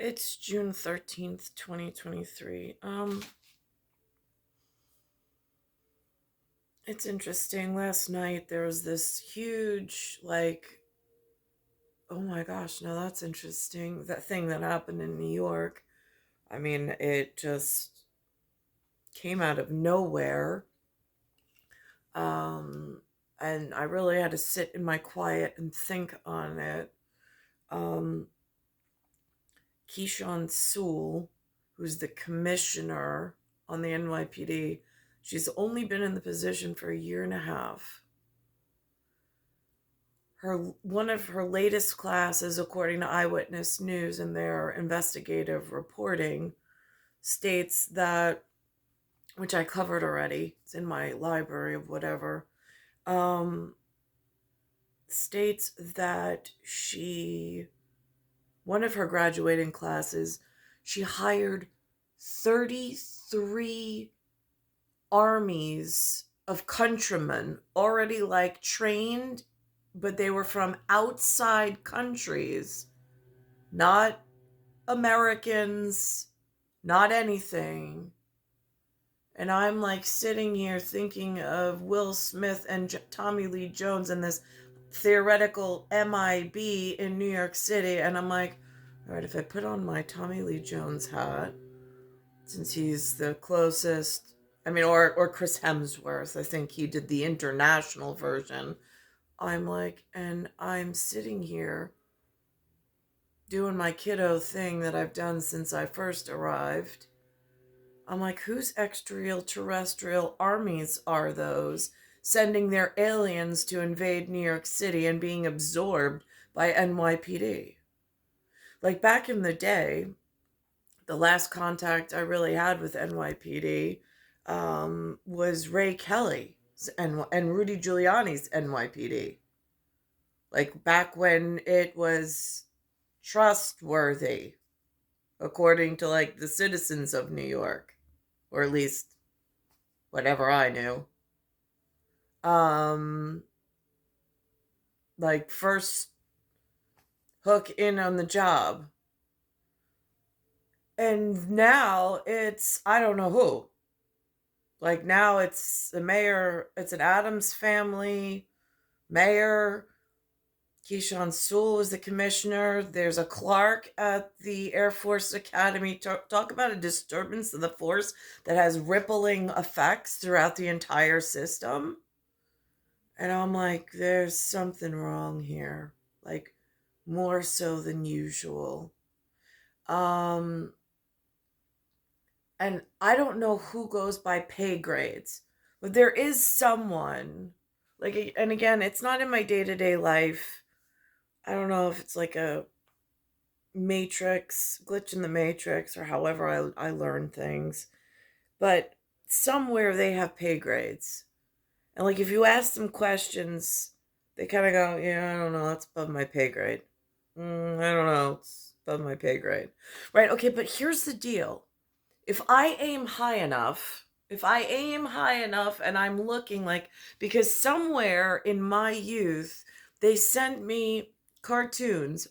It's June 13th, 2023. It's interesting. Last night there was this huge, oh my gosh, no, that's interesting. That thing that happened in New York. I mean, it just came out of nowhere. Um, and I really had to sit in my quiet and think on it. Um, Keyshawn Sewell, who's the commissioner on the NYPD, she's only been in the position for a year and a half. One of her latest classes, according to Eyewitness News and their investigative reporting, states that, which I covered already, it's in my library of whatever, states that one of her graduating classes, she hired 33 armies of countrymen already trained, but they were from outside countries, not Americans, not anything. And I'm sitting here thinking of Will Smith and Tommy Lee Jones and this theoretical MIB in New York City. And I'm like, all right, if I put on my Tommy Lee Jones hat, since he's the closest, I mean, or Chris Hemsworth, I think he did the international version. And I'm sitting here doing my kiddo thing that I've done since I first arrived. I'm like, whose extraterrestrial armies are those sending their aliens to invade New York City and being absorbed by NYPD? Back in the day, the last contact I really had with NYPD was Ray Kelly and Rudy Giuliani's NYPD. Back when it was trustworthy, according to the citizens of New York, or at least whatever I knew. First hook in on the job. And now it's, I don't know who. Now it's the mayor, it's an Adams family mayor. Keyshawn Sewell is the commissioner. There's a Clark at the Air Force Academy. Talk about a disturbance of the force that has rippling effects throughout the entire system. And I'm like, there's something wrong here. More so than usual. And I don't know who goes by pay grades, but there is someone, and again, it's not in my day-to-day life. I don't know if it's a matrix, glitch in the matrix, or however I learn things, but somewhere they have pay grades. And if you ask them questions, they kind of go, yeah, I don't know, that's above my pay grade. I don't know, it's above my pay grade. Right, okay, but here's the deal. If I aim high enough and I'm looking because somewhere in my youth, they sent me cartoons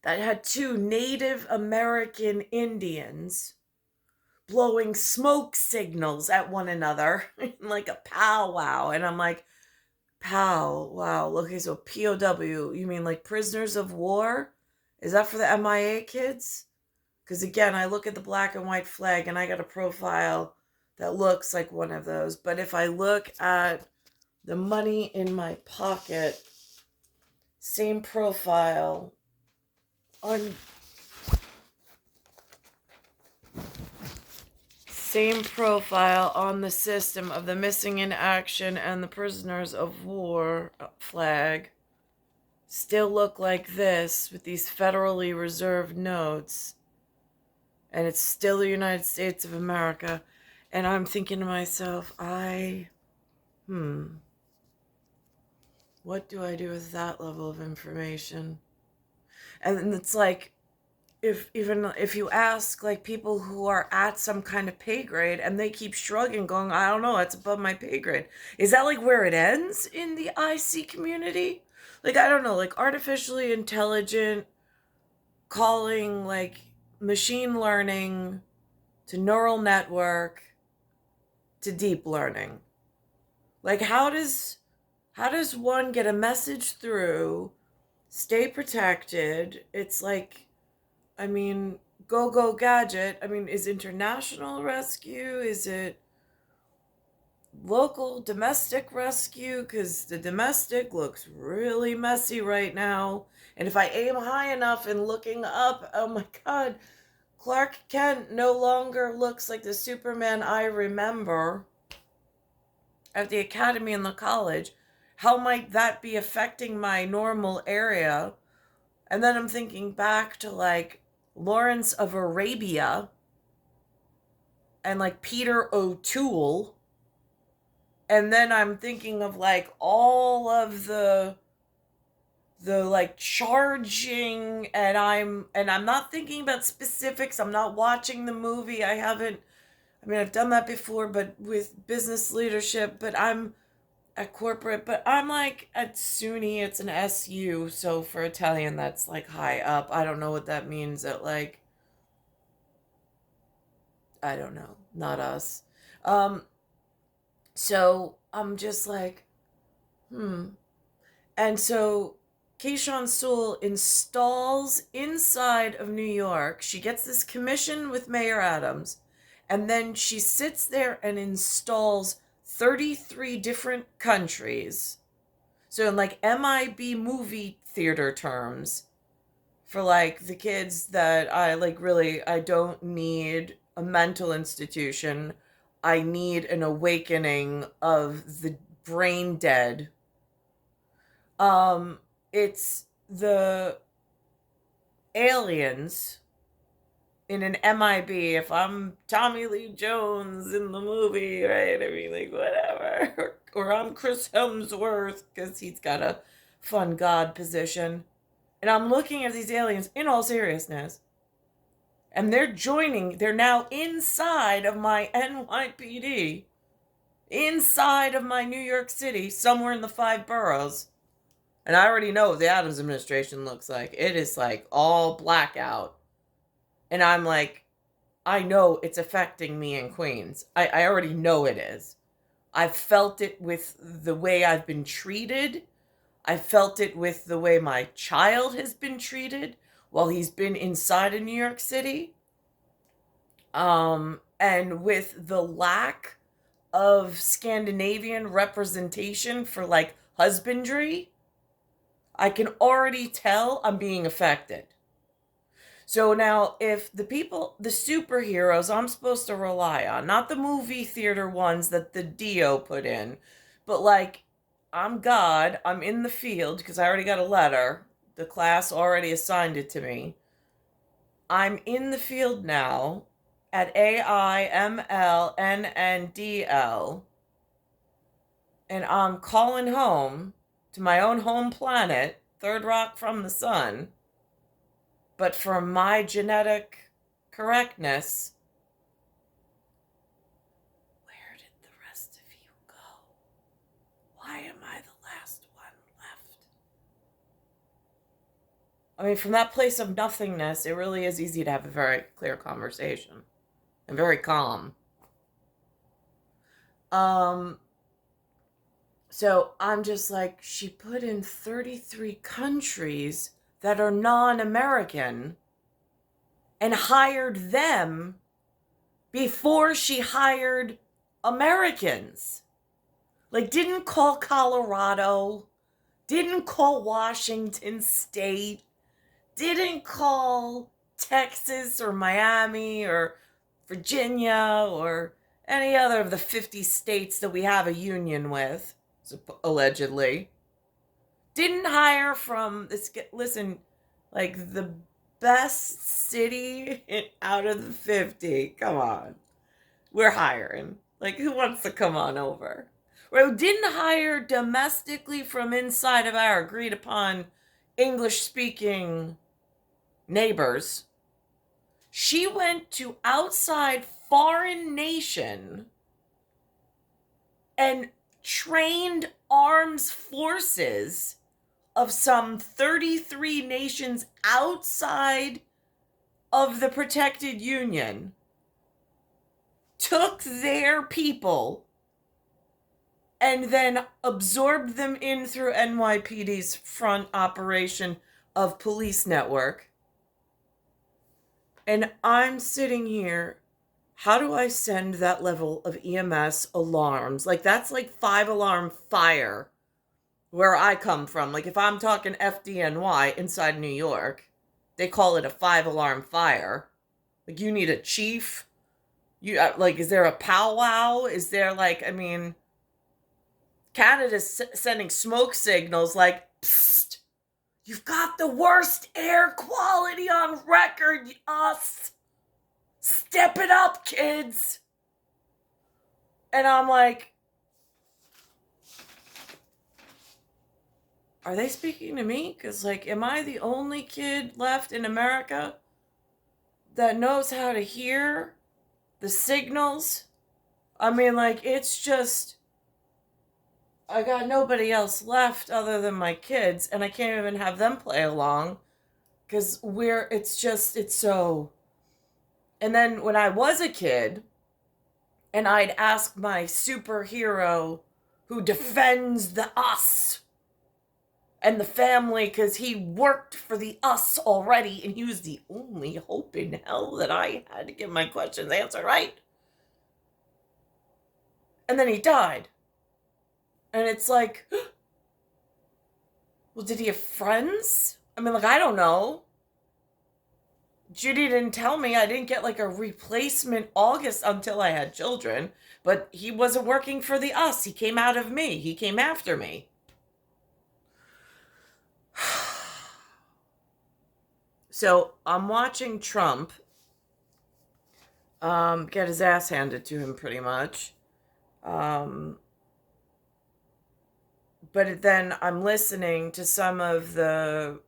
that had two Native American Indians blowing smoke signals at one another like a powwow. And I'm like, pow, wow. Okay, so POW, you mean prisoners of war? Is that for the MIA kids? Because again, I look at the black and white flag and I got a profile that looks like one of those. But if I look at the money in my pocket, same profile on the system of the missing in action and the prisoners of war flag, still look like this with these federally reserved notes. And it's still the United States of America. And I'm thinking to myself, what do I do with that level of information? And it's if you ask people who are at some kind of pay grade and they keep shrugging, going, I don't know, it's above my pay grade. Is that where it ends in the IC community? I don't know, artificially intelligent calling like machine learning to neural network to deep learning. Like how does one get a message through, stay protected? It's like, I mean, go gadget. I mean, is international rescue? Is it local domestic rescue? Because the domestic looks really messy right now. And if I aim high enough and looking up, oh my God, Clark Kent no longer looks like the Superman I remember at the academy and the college. How might that be affecting my normal area? And then I'm thinking back to like Lawrence of Arabia and like Peter O'Toole. And then I'm thinking of like all of the like charging, and I'm not thinking about specifics. I'm not watching the movie. I mean, I've done that before, but with business leadership, but I'm at corporate, but I'm like at SUNY, it's an SU, so for Italian, that's like high up. I don't know what that means at like, I don't know, not us. Um, so I'm just like, hmm. And so Keishon Sewell installs inside of New York. She gets this commission with Mayor Adams, and then she sits there and installs 33 different countries. So in like MIB movie theater terms, for like the kids that I like, really, I don't need a mental institution. I need an awakening of the brain dead. Um, it's the aliens in an MIB. If I'm Tommy Lee Jones in the movie, right? I mean, like, whatever. Or I'm Chris Hemsworth because he's got a fun god position. And I'm looking at these aliens in all seriousness. And they're now inside of my NYPD, inside of my New York City, somewhere in the 5 boroughs. And I already know what the Adams administration looks like. It is like all blackout. And I'm like, I know it's affecting me in Queens. I already know it is. I've felt it with the way I've been treated. I felt it with the way my child has been treated while he's been inside of New York City. And with the lack of Scandinavian representation for like husbandry, I can already tell I'm being affected. So now, if the superheroes I'm supposed to rely on, not the movie theater ones that the Dio put in, but like, I'm God, I'm in the field because I already got a letter. The class already assigned it to me. I'm in the field now at AIMLNNDL, and I'm calling home to my own home planet, third rock from the sun. But for my genetic correctness, where did the rest of you go? Why am I the last one left? I mean, from that place of nothingness, it really is easy to have a very clear conversation and very calm. So I'm just like, she put in 33 countries that are non-American and hired them before she hired Americans. Like, didn't call Colorado, didn't call Washington State, didn't call Texas or Miami or Virginia or any other of the 50 states that we have a union with, allegedly. Didn't hire from this, listen, like the best city out of the 50. Come on. We're hiring. Like, who wants to come on over? Or didn't hire domestically from inside of our agreed upon English speaking neighbors. She went to outside foreign nation and trained arms forces of some 33 nations outside of the protected union took their people and then absorbed them in through NYPD's front operation of police network. And I'm sitting here, how do I send that level of EMS alarms? Like, that's like 5 alarm fire where I come from. Like, if I'm talking FDNY inside New York, they call it a 5 alarm fire. Like, you need a chief. You like, is there a powwow? Is there like, I mean, Canada's sending smoke signals like, psst, you've got the worst air quality on record, us. Step it up, kids. And I'm like, are they speaking to me? Because, like, am I the only kid left in America that knows how to hear the signals? I mean, like, it's just, I got nobody else left other than my kids, and I can't even have them play along because it's so. And then when I was a kid, and I'd ask my superhero who defends the us and the family because he worked for the us already, and he was the only hope in hell that I had to get my questions answered right. And then he died. And it's like, well, did he have friends? I mean, like, I don't know. Judy didn't tell me. I didn't get like a replacement August until I had children. But he wasn't working for the us. He came out of me. He came after me. So I'm watching Trump get his ass handed to him pretty much. But then I'm listening to some of the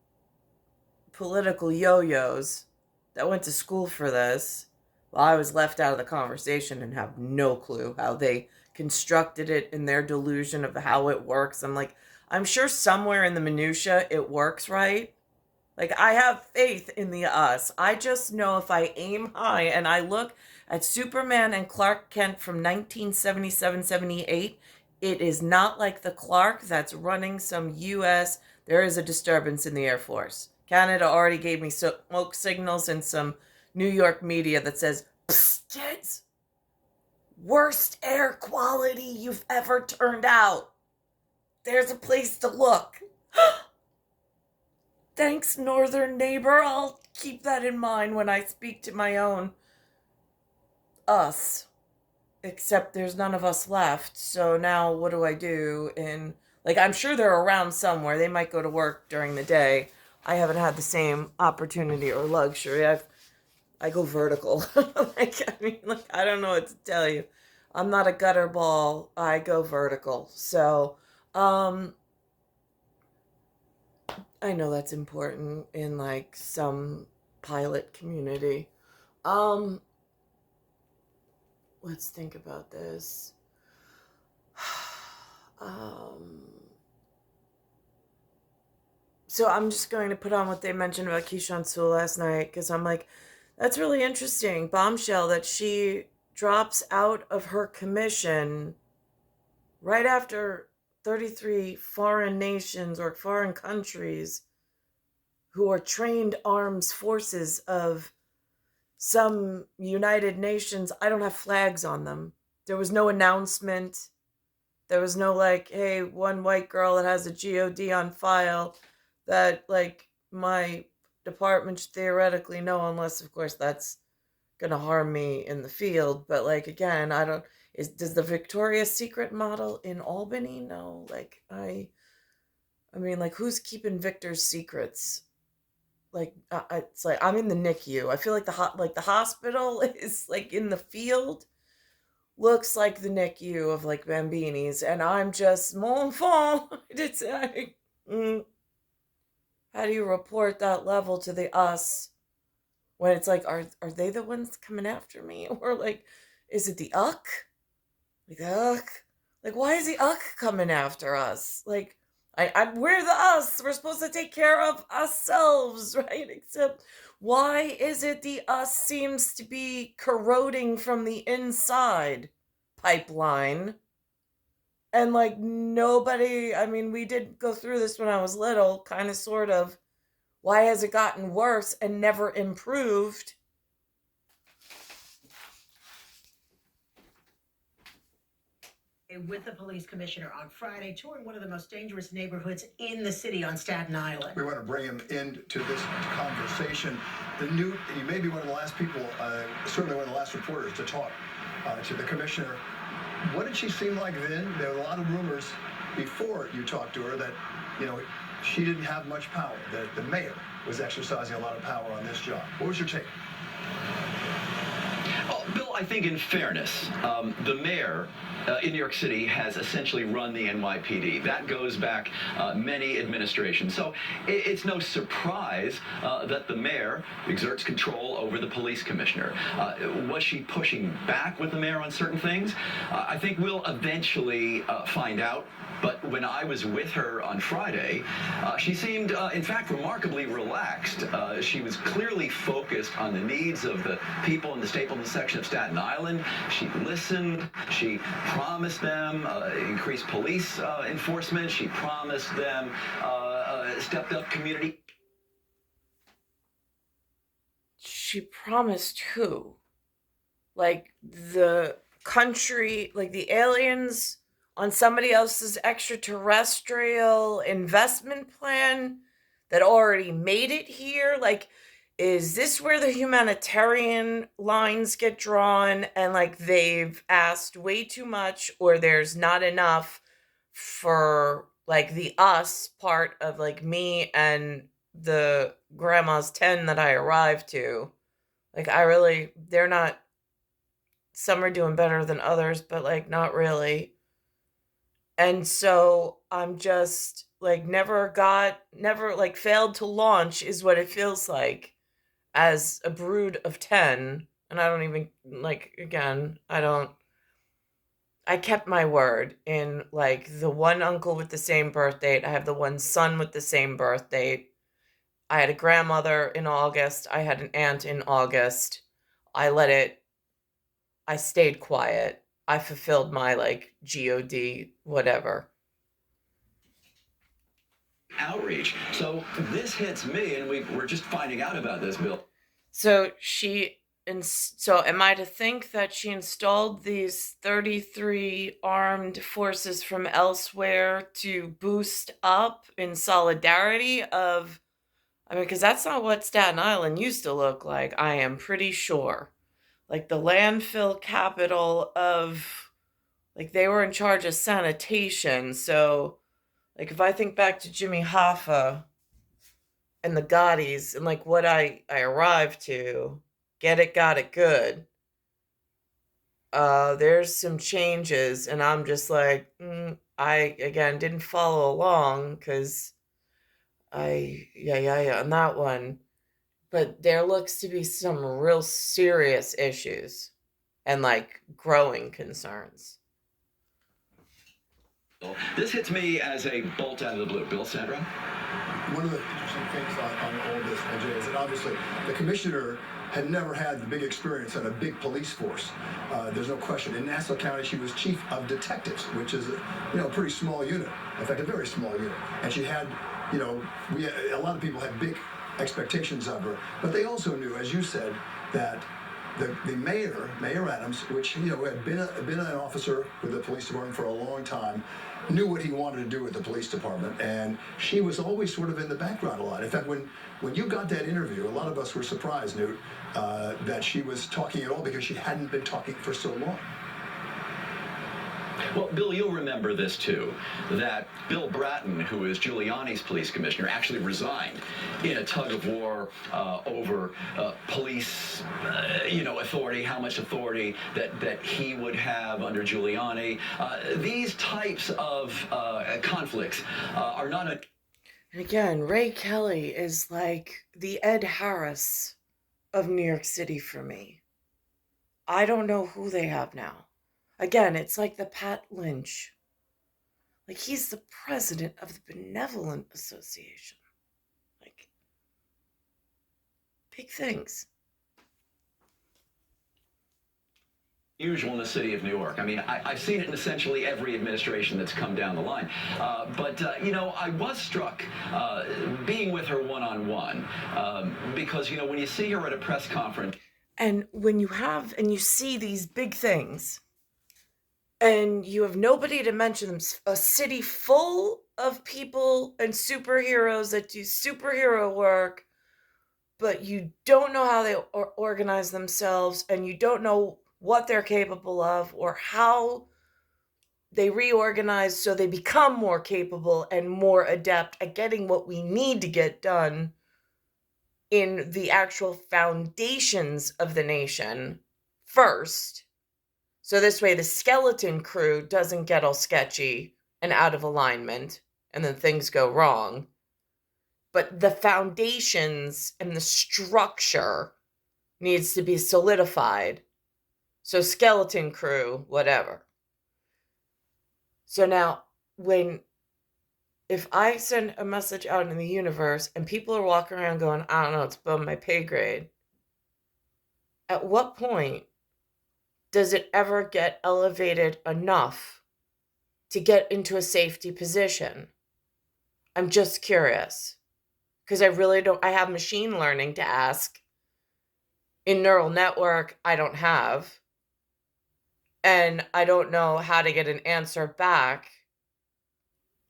political yo-yos that went to school for this. Well, I was left out of the conversation and have no clue how they constructed it in their delusion of how it works. I'm like, I'm sure somewhere in the minutia it works right. Like, I have faith in the us. I just know if I aim high and I look at Superman and Clark Kent from 1977-78, it is not like the Clark that's running some U.S. There is a disturbance in the Air Force. Canada already gave me smoke signals and some New York media that says, psst, kids, worst air quality you've ever turned out. There's a place to look. Thanks, northern neighbor. I'll keep that in mind when I speak to my own us. Except there's none of us left. So now what do I do? Like, I'm sure they're around somewhere. They might go to work during the day. I haven't had the same opportunity or luxury. I go vertical. I don't know what to tell you. I'm not a gutter ball. I go vertical. So, I know that's important in like some pilot community. Let's think about this. So I'm just going to put on what they mentioned about Keyshawn Sewell last night because I'm like, that's really interesting. Bombshell that she drops out of her commission right after 33 foreign nations or foreign countries who are trained arms forces of some United Nations. I don't have flags on them. There was no announcement. There was no like, hey, one white girl that has a GOD on file that like my department should theoretically know, unless of course that's gonna harm me in the field. But like, again, I don't, does the Victoria's Secret model in Albany know? Like, I mean, like, who's keeping Victor's secrets? Like, it's like I'm in the NICU. I feel like the hospital is like in the field. Looks like the NICU of like Bambini's, and I'm just mon enfant. It's like, how do you report that level to the us when it's like, are they the ones coming after me, or like, is it the uck? Like the uck? Like, why is the uck coming after us? Like, we're the us. We're supposed to take care of ourselves, right? Except Why is it the us seems to be corroding from the inside pipeline? And like nobody, I mean, we did go through this when I was little, kind of sort of. Why has it gotten worse and never improved? With the police commissioner on Friday, touring one of the most dangerous neighborhoods in the city on Staten Island. We want to bring him into this conversation. You may be one of the last people, certainly one of the last reporters to talk to the commissioner. What did she seem like then? There were a lot of rumors before you talked to her that, she didn't have much power, that the mayor was exercising a lot of power on this job. What was your take? Well, Bill, I think in fairness, the mayor in New York City has essentially run the NYPD. That goes back many administrations. So it's no surprise that the mayor exerts control over the police commissioner. Was she pushing back with the mayor on certain things? I think we'll eventually find out. But when I was with her on Friday, she seemed, in fact, remarkably relaxed. She was clearly focused on the needs of the people in the Stapleton section of Staten Island. She listened. She promised them increased police enforcement. She promised them stepped up community. She promised who? Like the country, like the aliens on somebody else's extraterrestrial investment plan that already made it here? Like, is this where the humanitarian lines get drawn and like they've asked way too much or there's not enough for like the us part of like me and the grandma's 10 that I arrived to? Like, they're not, some are doing better than others, but like not really. And so I'm just like never like failed to launch is what it feels like as a brood of 10. And I don't even like, again, I kept my word in like the one uncle with the same birth date. I have the one son with the same birth date. I had a grandmother in August. I had an aunt in August. I stayed quiet. I fulfilled my like God, whatever. Outreach. So this hits me, and we're just finding out about this, Bill. So am I to think that she installed these 33 armed forces from elsewhere to boost up in solidarity of, I mean, because that's not what Staten Island used to look like, I am pretty sure. Like the landfill capital of, like they were in charge of sanitation. So like if I think back to Jimmy Hoffa and the Gaudis and like what I arrived to, get it, got it good. There's some changes and I'm just like, I again didn't follow along because yeah on that one. But there looks to be some real serious issues and like growing concerns. This hits me as a bolt out of the blue. Bill, Sandra? One of the interesting things on all this, AJ, is that obviously the commissioner had never had the big experience on a big police force. There's no question. In Nassau County, she was chief of detectives, which is a pretty small unit. In fact, a very small unit. And she had, a lot of people had big expectations of her, but they also knew, as you said, that the mayor Adams, which had been an officer with the police department for a long time, knew what he wanted to do with the police department, and she was always sort of in the background a lot. In fact, when you got that interview, a lot of us were surprised, Newt, that she was talking at all because she hadn't been talking for so long. Well, Bill, you'll remember this too, that Bill Bratton, who is Giuliani's police commissioner, actually resigned in a tug of war over police, authority, how much authority that he would have under Giuliani. These types of conflicts are not a... And again, Ray Kelly is like the Ed Harris of New York City for me. I don't know who they have now. Again, it's like the Pat Lynch. Like, he's the president of the Benevolent Association. Like, Big things. Usual in the city of New York. I mean, I've seen it in essentially every administration that's come down the line. You know, I was struck being with her one-on-one because, you know, when you see her at a press conference. And when you see these big things, and you have nobody to mention them, a city full of people and superheroes that do superhero work, but you don't know how they organize themselves, and you don't know what they're capable of or how they reorganize so they become more capable and more adept at getting what we need to get done in the actual foundations of the nation first. So this way the skeleton crew doesn't get all sketchy and out of alignment and then things go wrong. But the foundations and the structure needs to be solidified. So skeleton crew, whatever. So now if I send a message out in the universe and people are walking around going, I don't know, it's above my pay grade, at what point does it ever get elevated enough to get into a safety position? I'm just curious. Because I have machine learning to ask. In neural network, I don't have. And I don't know how to get an answer back.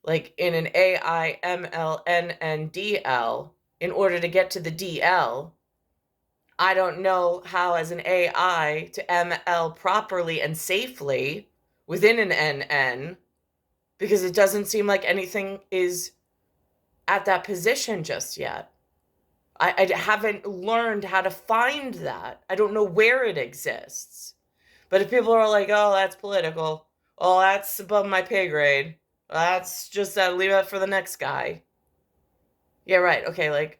Like in an AI, ML, and DL, in order to get to the DL, I don't know how as an AI to ML properly and safely within an NN, because it doesn't seem like anything is at that position just yet. I haven't learned how to find that. I don't know where it exists. But if people are like, oh, that's political. Oh, that's above my pay grade. That's just leave that for the next guy. Yeah, right. Okay, like,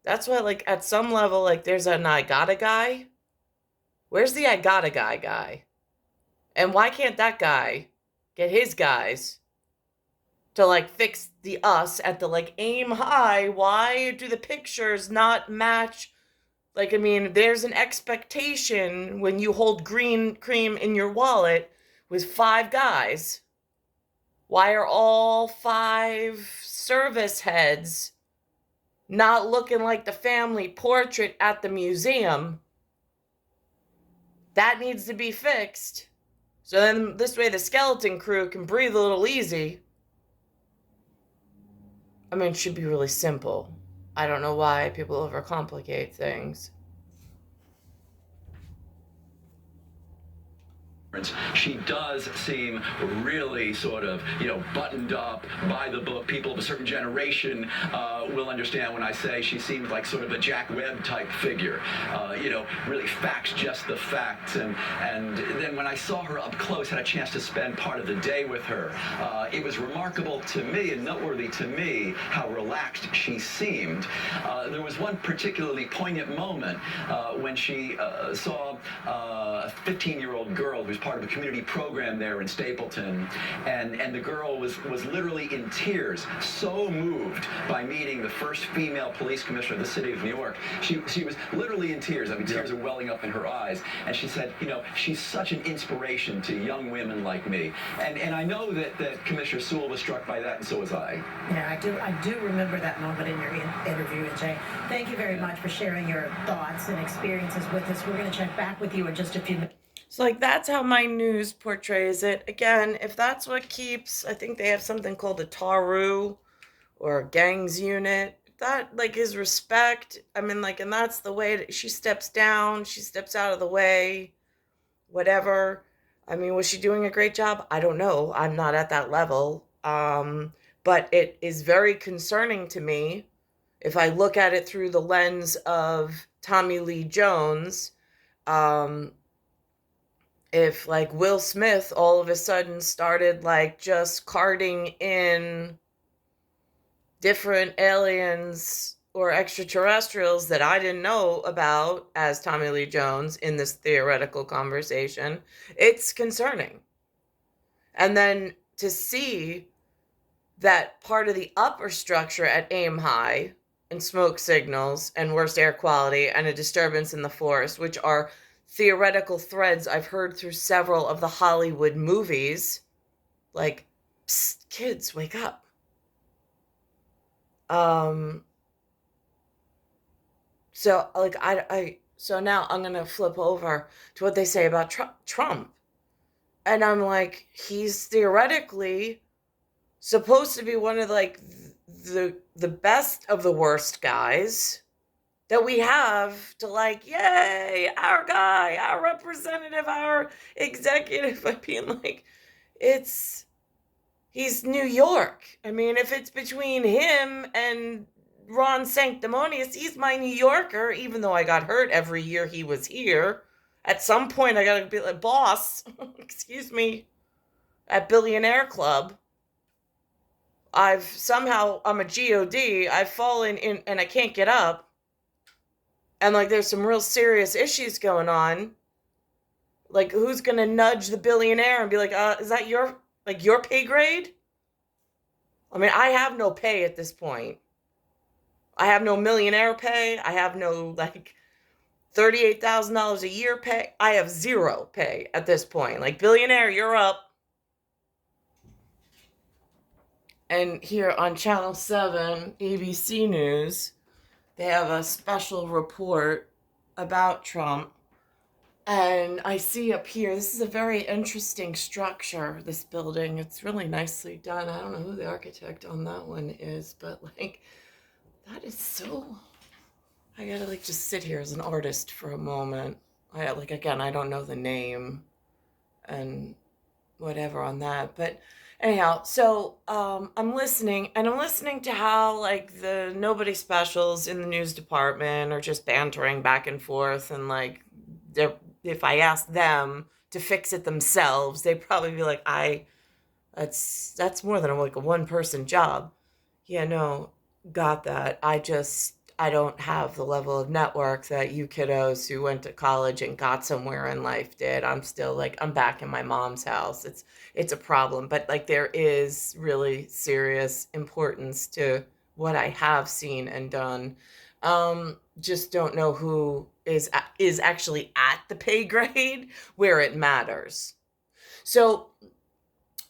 that's what, like, at some level, like, there's an I got a guy. Where's the I got a guy? And why can't that guy get his guys to, like, fix the us at the, like, aim high? Why do the pictures not match? Like, I mean, there's an expectation when you hold green cream in your wallet with 5 guys. Why are all 5 service heads not looking like the family portrait at the museum? That needs to be fixed. So then this way the skeleton crew can breathe a little easy. I mean, it should be really simple. I don't know why people overcomplicate things. She does seem really sort of, you know, buttoned up, by the book. People of a certain generation will understand when I say she seems like sort of a Jack Webb type figure. You know, really facts, just the facts. And then when I saw her up close, had a chance to spend part of the day with her, it was remarkable to me and noteworthy to me how relaxed she seemed. There was one particularly poignant moment when she saw a 15-year-old girl who's part of a community program there in Stapleton, and the girl was literally in tears, so moved by meeting the first female police commissioner of the city of New York. She was literally in tears. I mean, tears are welling up in her eyes, and she said, you know, she's such an inspiration to young women like me. And I know that Commissioner Sewell was struck by that, and so was I. Yeah, I do remember that moment in your interview, Jay. Thank you very much for sharing your thoughts and experiences with us. We're going to check back with you in just a few minutes. So, like, that's how my news portrays it. Again, if that's what keeps, I think they have something called a TARU or a gangs unit. If that, like, is respect, I mean, like, and that's the way that she steps down, she steps out of the way, whatever. I mean, was she doing a great job? I don't know. I'm not at that level. But it is very concerning to me if I look at it through the lens of Tommy Lee Jones. If, like, Will Smith all of a sudden started, like, just carting in different aliens or extraterrestrials that I didn't know about as Tommy Lee Jones in this theoretical conversation, it's concerning. And then to see that part of the upper structure at Aim High and smoke signals and worst air quality and a disturbance in the forest, which are theoretical threads I've heard through several of the Hollywood movies. Like, psst, kids, wake up. So like so now I'm gonna flip over to what they say about Trump, and I'm like, he's theoretically supposed to be one of like the best of the worst guys that we have to like, yay, our guy, our representative, our executive. I mean, like, he's New York. I mean, if it's between him and Ron Sanctimonious, he's my New Yorker, even though I got hurt every year he was here. At some point, I gotta be like, boss, excuse me, at Billionaire Club. I'm a GOD, I've fallen in and I can't get up. And like, there's some real serious issues going on. Like, who's gonna nudge the billionaire and be like, is that your pay grade? I mean, I have no pay at this point. I have no millionaire pay. I have no like $38,000 a year pay. I have zero pay at this point. Like, billionaire, you're up. And here on Channel 7, ABC News, they have a special report about Trump. And I see up here, this is a very interesting structure, this building. It's really nicely done. I don't know who the architect on that one is, but like, that is so, I gotta like just sit here as an artist for a moment. Again, I don't know the name and whatever on that, but anyhow, so I'm listening to how like the nobody specials in the news department are just bantering back and forth, and like if I ask them to fix it themselves, they'd probably be like, that's more than like a one-person job. Yeah, no, got that. I don't have the level of network that you kiddos who went to college and got somewhere in life did. I'm still like, I'm back in my mom's house. It's a problem, but like, there is really serious importance to what I have seen and done. Just don't know who is actually at the pay grade where it matters. So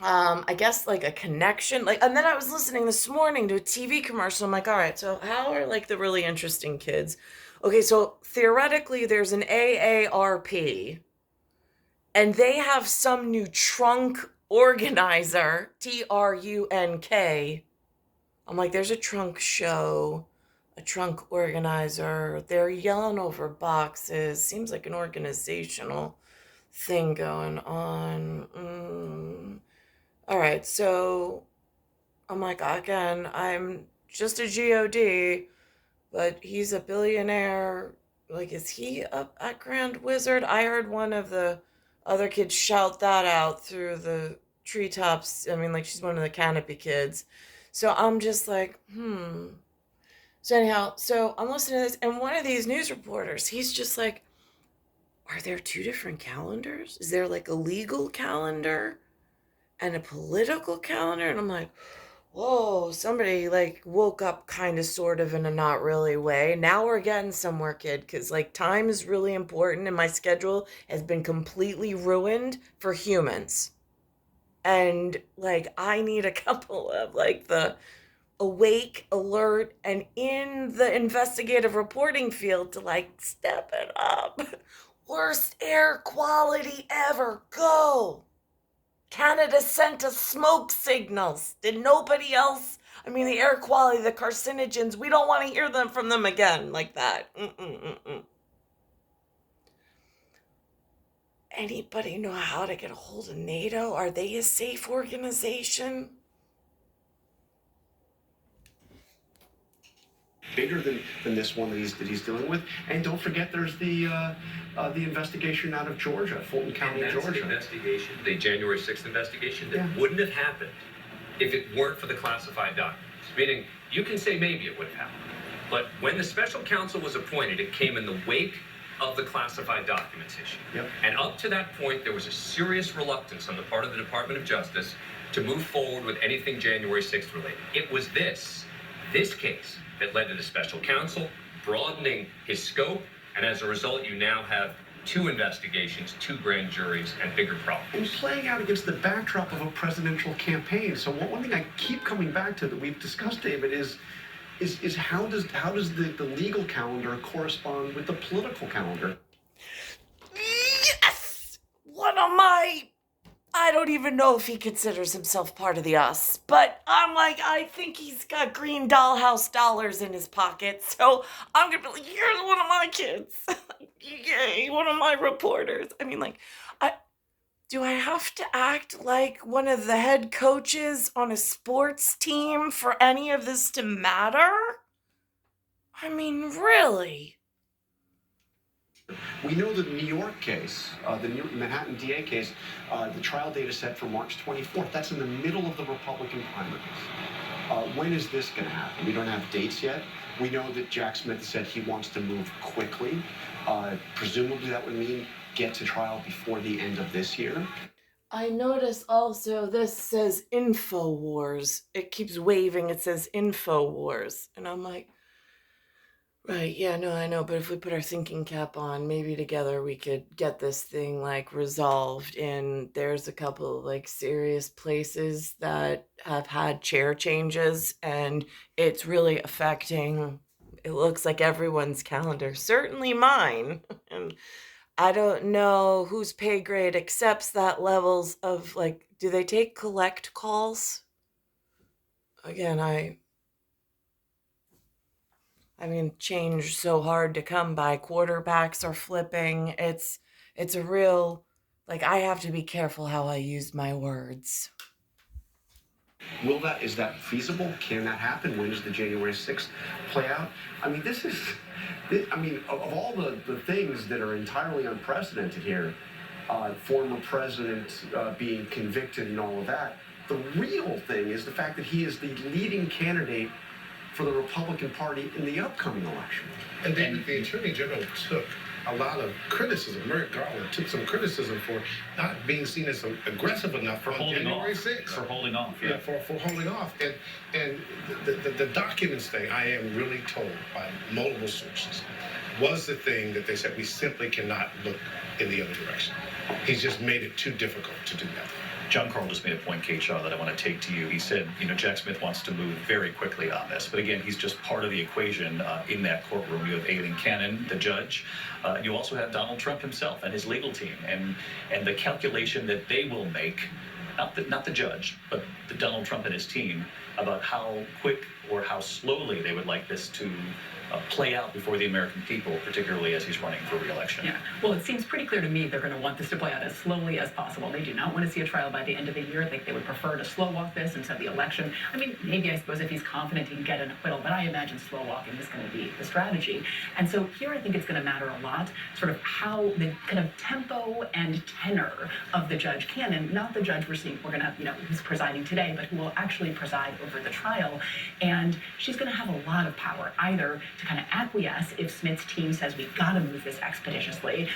I guess like a connection, like, and then I was listening this morning to a TV commercial. I'm like, all right, so how are like the really interesting kids? Okay, so theoretically there's an AARP and they have some new trunk organizer, TRUNK. I'm like, there's a trunk show, a trunk organizer. They're yelling over boxes. Seems like an organizational thing going on. All right, so I'm like, again, I'm just a GOD, but he's a billionaire. Like, is he up at Grand Wizard? I heard one of the other kids shout that out through the treetops. I mean, like, she's one of the Canopy kids. So I'm just like, So anyhow, so I'm listening to this, and one of these news reporters, he's just like, are there two different calendars? Is there like a legal calendar and a political calendar? And I'm like, whoa, somebody like woke up kind of sort of in a not really way. Now we're getting somewhere, kid, because like time is really important and my schedule has been completely ruined for humans. And like, I need a couple of like the awake, alert, and in the investigative reporting field to like step it up. Worst air quality ever. Go. Canada sent us smoke signals. Did nobody else? I mean, the air quality, the carcinogens, we don't want to hear them from them again like that. Anybody know how to get a hold of NATO? Are they a safe organization? Bigger than this one that he's dealing with. And don't forget, there's the investigation out of Georgia, Fulton County, Georgia. The investigation, the January 6th investigation, that wouldn't have happened if it weren't for the classified documents. Meaning, you can say maybe it would have happened, but when the special counsel was appointed, it came in the wake of the classified documents issue. Yep. And up to that point, there was a serious reluctance on the part of the Department of Justice to move forward with anything January 6th related. It was this case that led to the special counsel, broadening his scope, and as a result, you now have 2 investigations, 2 grand juries, and bigger problems. And playing out against the backdrop of a presidential campaign. So one thing I keep coming back to that we've discussed, David, is how does the legal calendar correspond with the political calendar? Yes! One of my... I don't even know if he considers himself part of the us, but I'm like, I think he's got green dollhouse dollars in his pocket, so I'm gonna be like, you're one of my kids. Yay, one of my reporters. I mean, like, do I have to act like one of the head coaches on a sports team for any of this to matter? I mean, really? We know the New York case, the New Manhattan DA case, the trial date is set for March 24th. That's in the middle of the Republican primaries. When is this going to happen? We don't have dates yet. We know that Jack Smith said he wants to move quickly. Presumably that would mean get to trial before the end of this year. I notice also this says InfoWars. It keeps waving. It says InfoWars. And I'm like, right, yeah, no, I know. But if we put our thinking cap on, maybe together we could get this thing like resolved. And there's a couple like serious places that have had chair changes, and it's really affecting, it looks like everyone's calendar, certainly mine. And I don't know whose pay grade accepts that levels of like, do they take collect calls? Again, I mean, change so hard to come by. Quarterbacks are flipping. It's a real, like, I have to be careful how I use my words. Is that feasible? Can that happen? When does the January 6th play out? I mean, of all the things that are entirely unprecedented here, former president being convicted and all of that, the real thing is the fact that he is the leading candidate for the Republican Party in the upcoming election. And then the Attorney General took a lot of criticism. Merrick Garland took some criticism for not being seen as aggressive enough for on holding January off. 6th. For holding off. Yeah, for holding off. And the documents thing, I am really told by multiple sources, was the thing that they said we simply cannot look in the other direction. He's just made it too difficult to do that. John Carl just made a point, Kate Shaw, that I want to take to you. He said, Jack Smith wants to move very quickly on this. But again, he's just part of the equation in that courtroom. You have Aileen Cannon, the judge. You also have Donald Trump himself and his legal team. And the calculation that they will make, not the judge, but the Donald Trump and his team, about how quick or how slowly they would like this to play out before the American people, particularly as he's running for re-election. Yeah, well, it seems pretty clear to me they're going to want this to play out as slowly as possible. They do not want to see a trial by the end of the year. I think they would prefer to slow walk this until the election. I mean, maybe I suppose if he's confident he can get an acquittal, but I imagine slow walking is going to be the strategy. And so here I think it's going to matter a lot, sort of how the kind of tempo and tenor of the Judge Cannon, not the judge we're going to have, who's presiding today, but who will actually preside over the trial. And she's going to have a lot of power, either to kind of acquiesce if Smith's team says we've got to move this expeditiously.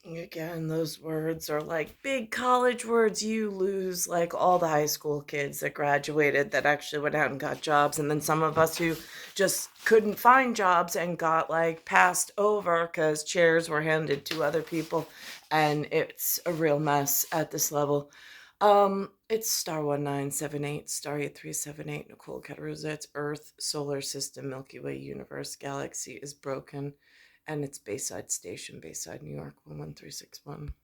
Again, those words are like big college words. You lose like all the high school kids that graduated that actually went out and got jobs. And then some of us who just couldn't find jobs and got like passed over because chairs were handed to other people. And it's a real mess at this level. It's star 1978, star 8378, Nicole, Cattaruzza. It's Earth, solar system, Milky Way, universe, galaxy is broken, and it's Bayside Station, Bayside, New York, 11361.